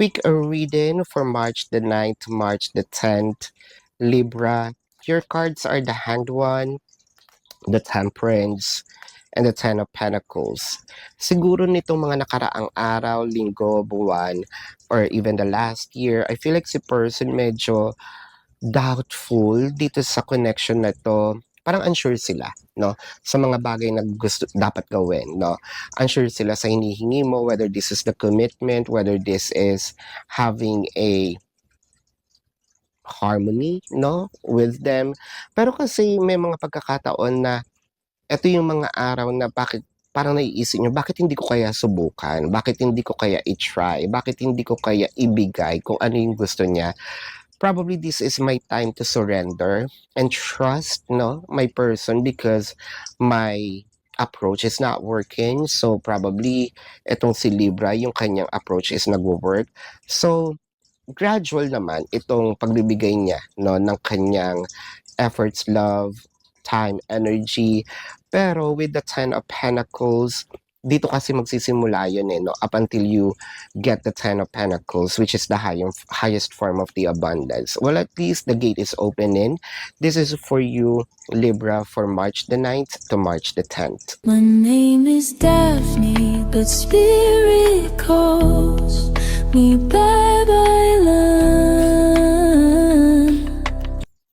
quick reading for March the 9th, March the 10th. Libra, your cards are the Hanged One, the Temperance, and the Ten of Pentacles. Siguro nitong mga nakaraang araw, linggo, buwan, or even the last year, I feel like si person medyo doubtful dito sa connection na to. Parang unsure sila, no? Sa mga bagay na gusto dapat gawin, no? Unsure sila sa hinihingi mo, whether this is the commitment, whether this is having a harmony, no, with them. Pero kasi may mga pagkakataon na eto yung mga araw na bakit parang naiisip niyo, bakit hindi ko kaya subukan? Bakit hindi ko kaya i-try? Bakit hindi ko kaya ibigay kung ano yung gusto niya? Probably this is my time to surrender and trust, no, my person because my approach is not working. So probably etong si Libra, yung kanyang approach is nagwo-work. So gradual naman itong pagbibigay niya, no, ng kanyang efforts, love, time, energy. Pero with the Ten of Pentacles, dito kasi magsisimula yun no, up until you get the Ten of Pentacles, which is the highest form of the abundance. Well, at least the gate is opening. This is for you, Libra, for March the 9th to March the 10th. My name is Daphne, but spirit calls me back